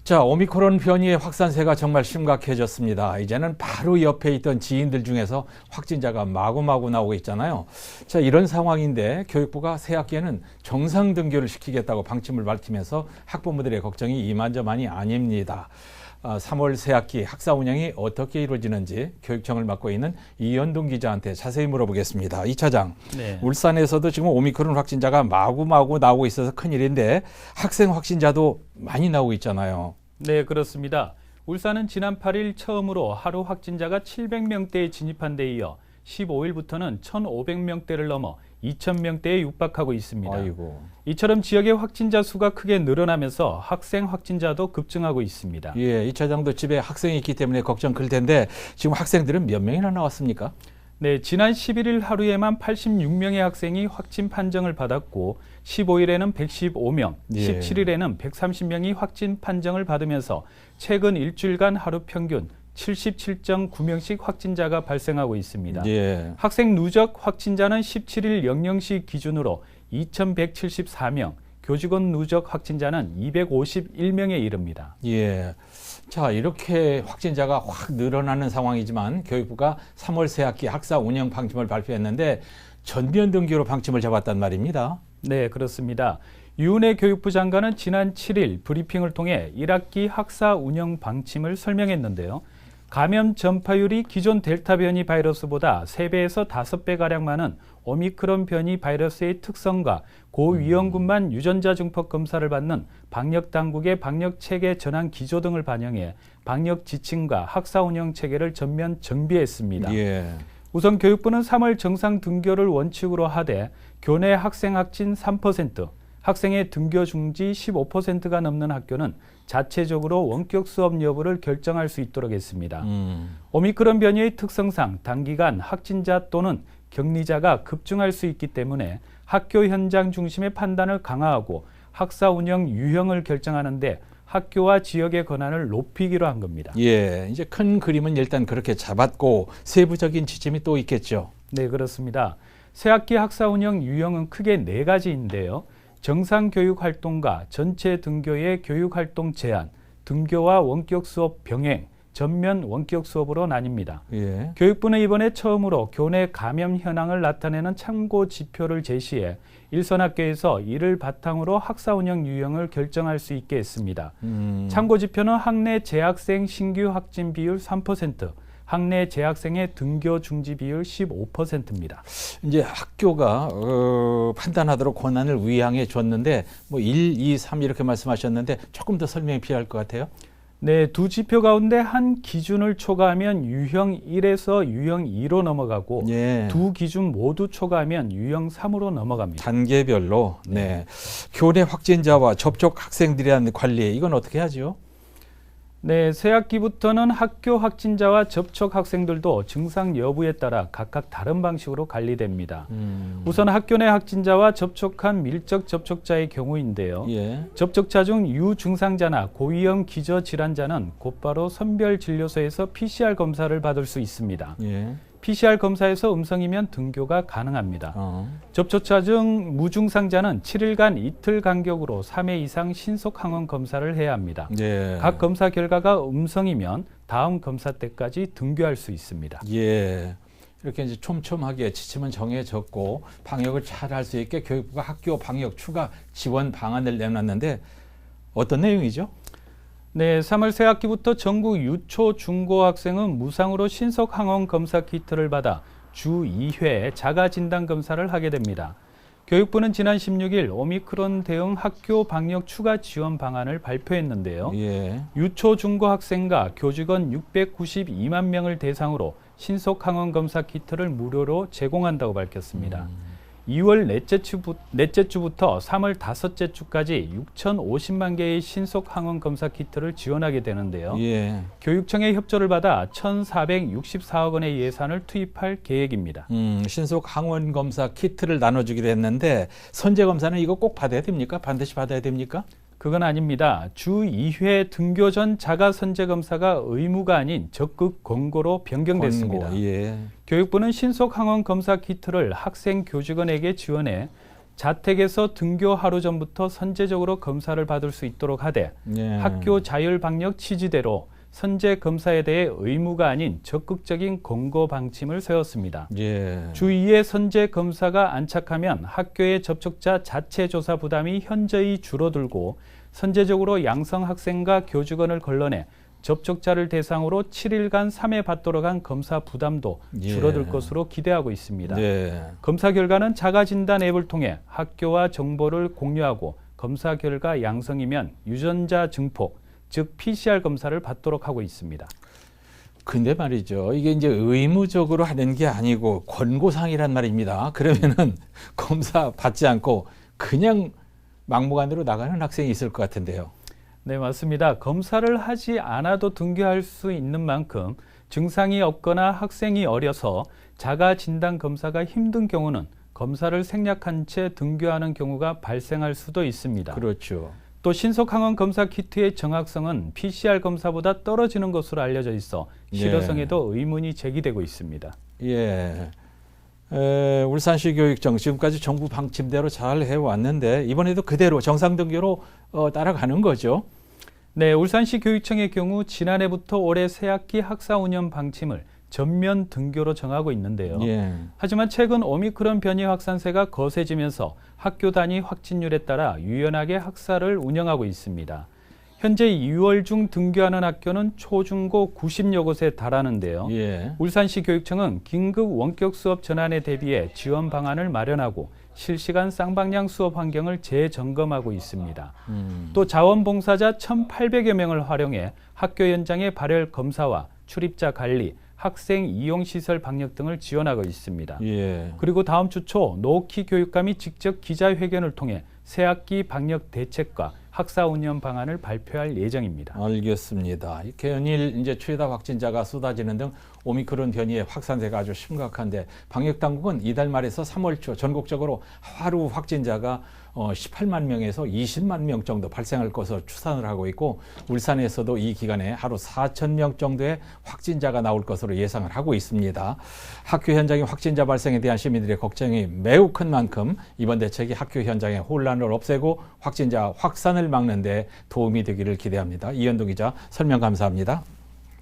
자, 오미크론 변이의 확산세가 정말 심각해졌습니다. 이제는 바로 옆에 있던 지인들 중에서 확진자가 마구마구 나오고 있잖아요. 자, 이런 상황인데 교육부가 새 학기에는 정상 등교를 시키겠다고 방침을 밝히면서 학부모들의 걱정이 이만저만이 아닙니다. 3월 새 학기 학사 운영이 어떻게 이루어지는지 교육청을 맡고 있는 이현동 기자한테 자세히 물어보겠습니다. 이 차장, 네. 울산에서도 지금 오미크론 확진자가 마구마구 나오고 있어서 큰일인데 학생 확진자도 많이 나오고 있잖아요. 네, 그렇습니다. 울산은 지난 8일 처음으로 하루 확진자가 700명대에 진입한 데 이어 15일부터는 1,500명대를 넘어 2,000명대에 육박하고 있습니다. 아이고. 이처럼 지역의 확진자 수가 크게 늘어나면서 학생 확진자도 급증하고 있습니다. 예, 이 차장도 집에 학생이 있기 때문에 걱정 클 텐데 지금 학생들은 몇 명이나 나왔습니까? 네, 지난 11일 하루에만 86명의 학생이 확진 판정을 받았고 15일에는 115명, 예. 17일에는 130명이 확진 판정을 받으면서 최근 일주일간 하루 평균 77.9명씩 확진자가 발생하고 있습니다. 예. 학생 누적 확진자는 17일 00시 기준으로 2,174명, 교직원 누적 확진자는 251명에 이릅니다. 예. 자, 이렇게 확진자가 확 늘어나는 상황이지만 교육부가 3월 새학기 학사 운영 방침을 발표했는데 전면 등교로 방침을 잡았단 말입니다. 네, 그렇습니다. 유은혜 교육부 장관은 지난 7일 브리핑을 통해 1학기 학사 운영 방침을 설명했는데요. 감염 전파율이 기존 델타 변이 바이러스보다 3배에서 5배가량 많은 오미크론 변이 바이러스의 특성과 고위험군만 유전자 증폭 검사를 받는 방역당국의 방역체계 전환 기조 등을 반영해 방역 지침과 학사 운영 체계를 전면 정비했습니다. 예. 우선 교육부는 3월 정상 등교를 원칙으로 하되 교내 학생 확진 3%, 학생의 등교 중지 15%가 넘는 학교는 자체적으로 원격 수업 여부를 결정할 수 있도록 했습니다. 오미크론 변이의 특성상 단기간 확진자 또는 격리자가 급증할 수 있기 때문에 학교 현장 중심의 판단을 강화하고 학사 운영 유형을 결정하는 데 학교와 지역의 권한을 높이기로 한 겁니다. 예, 이제 큰 그림은 일단 그렇게 잡았고 세부적인 지침이 또 있겠죠. 네, 그렇습니다. 새학기 학사 운영 유형은 크게 4가지인데요. 정상교육 활동과 전체 등교의 교육활동 제한, 등교와 원격 수업 병행, 전면 원격 수업으로 나뉩니다. 예. 교육부는 이번에 처음으로 교내 감염 현황을 나타내는 참고 지표를 제시해 일선 학교에서 이를 바탕으로 학사 운영 유형을 결정할 수 있게 했습니다. 참고 지표는 학내 재학생 신규 확진 비율 3%, 학내 재학생의 등교 중지 비율 15%입니다. 이제 학교가 판단하도록 권한을 위양해 줬는데 뭐 1, 2, 3 이렇게 말씀하셨는데 조금 더 설명이 필요할 것 같아요. 네, 두 지표 가운데 한 기준을 초과하면 유형 1에서 유형 2로 넘어가고 예. 두 기준 모두 초과하면 유형 3으로 넘어갑니다. 단계별로. 네. 교내 확진자와 접촉 학생들에 대한 관리 이건 어떻게 하죠? 네, 새학기부터는 학교 확진자와 접촉 학생들도 증상 여부에 따라 각각 다른 방식으로 관리됩니다. 우선 학교 내 확진자와 접촉한 밀접 접촉자의 경우인데요. 예. 접촉자 중 유증상자나 고위험 기저질환자는 곧바로 선별진료소에서 PCR 검사를 받을 수 있습니다. 예. PCR 검사에서 음성이면 등교가 가능합니다. 접촉자 중 무증상자는 7일간 이틀 간격으로 3회 이상 신속 항원 검사를 해야 합니다. 예. 각 검사 결과가 음성이면 다음 검사 때까지 등교할 수 있습니다. 예. 이렇게 이제 촘촘하게 지침은 정해졌고 방역을 잘 할 수 있게 교육부가 학교 방역 추가 지원 방안을 내놨는데 어떤 내용이죠? 네, 3월 새학기부터 전국 유초 중고 학생은 무상으로 신속 항원 검사 키트를 받아 주 2회 자가 진단 검사를 하게 됩니다. 교육부는 지난 16일 오미크론 대응 학교 방역 추가 지원 방안을 발표했는데요. 예. 유초 중고 학생과 교직원 692만 명을 대상으로 신속 항원 검사 키트를 무료로 제공한다고 밝혔습니다. 2월 넷째 주부터 3월 다섯째 주까지 6,050만 개의 신속 항원 검사 키트를 지원하게 되는데요. 예. 교육청의 협조를 받아 1,464억 원의 예산을 투입할 계획입니다. 신속 항원 검사 키트를 나눠주기로 했는데 선제 검사는 이거 꼭 받아야 됩니까? 반드시 받아야 됩니까? 그건 아닙니다. 주 2회 등교 전 자가 선제 검사가 의무가 아닌 적극 권고로 변경됐습니다. 예. 교육부는 신속 항원 검사 키트를 학생 교직원에게 지원해 자택에서 등교 하루 전부터 선제적으로 검사를 받을 수 있도록 하되 예. 학교 자율 방역 취지대로 선제 검사에 대해 의무가 아닌 적극적인 권고 방침을 세웠습니다. 예. 주위에 선제 검사가 안착하면 학교의 접촉자 자체 조사 부담이 현저히 줄어들고 선제적으로 양성 학생과 교직원을 걸러내 접촉자를 대상으로 7일간 3회 받도록 한 검사 부담도 줄어들 것으로 기대하고 있습니다. 예. 검사 결과는 자가진단 앱을 통해 학교와 정보를 공유하고 검사 결과 양성이면 유전자 증폭, 즉 PCR 검사를 받도록 하고 있습니다. 근데 말이죠. 이게 이제 의무적으로 하는 게 아니고 권고사항이란 말입니다. 그러면은 검사 받지 않고 그냥 막무가내로 나가는 학생이 있을 것 같은데요. 네, 맞습니다. 검사를 하지 않아도 등교할 수 있는 만큼 증상이 없거나 학생이 어려서 자가 진단 검사가 힘든 경우는 검사를 생략한 채 등교하는 경우가 발생할 수도 있습니다. 그렇죠. 또 신속항원 검사 키트의 정확성은 PCR 검사보다 떨어지는 것으로 알려져 있어 실효성에도 의문이 제기되고 있습니다. 예. 울산시 교육청 지금까지 정부 방침대로 잘 해왔는데 이번에도 그대로 정상 등교로 따라가는 거죠. 네, 울산시 교육청의 경우 지난해부터 올해 새학기 학사 운영 방침을 전면 등교로 정하고 있는데요. 예. 하지만 최근 오미크론 변이 확산세가 거세지면서 학교 단위 확진율에 따라 유연하게 학사를 운영하고 있습니다. 현재 2월 중 등교하는 학교는 초중고 90여 곳에 달하는데요. 예. 울산시 교육청은 긴급 원격 수업 전환에 대비해 지원 방안을 마련하고 실시간 쌍방향 수업 환경을 재점검하고 있습니다. 또 자원봉사자 1,800여 명을 활용해 학교 현장의 발열 검사와 출입자 관리, 학생 이용시설 방역 등을 지원하고 있습니다. 예. 그리고 다음 주 초 노키 교육감이 직접 기자회견을 통해 새학기 방역 대책과 학사 운영 방안을 발표할 예정입니다. 알겠습니다. 이렇게 연일 이제 최다 확진자가 쏟아지는 등 오미크론 변이의 확산세가 아주 심각한데 방역 당국은 이달 말에서 3월 초 전국적으로 하루 확진자가 18만 명에서 20만 명 정도 발생할 것으로 추산을 하고 있고 울산에서도 이 기간에 하루 4천 명 정도의 확진자가 나올 것으로 예상을 하고 있습니다. 학교 현장의 확진자 발생에 대한 시민들의 걱정이 매우 큰 만큼 이번 대책이 학교 현장의 혼란을 없애고 확진자 확산을 막는 데 도움이 되기를 기대합니다. 이현동 기자 설명 감사합니다.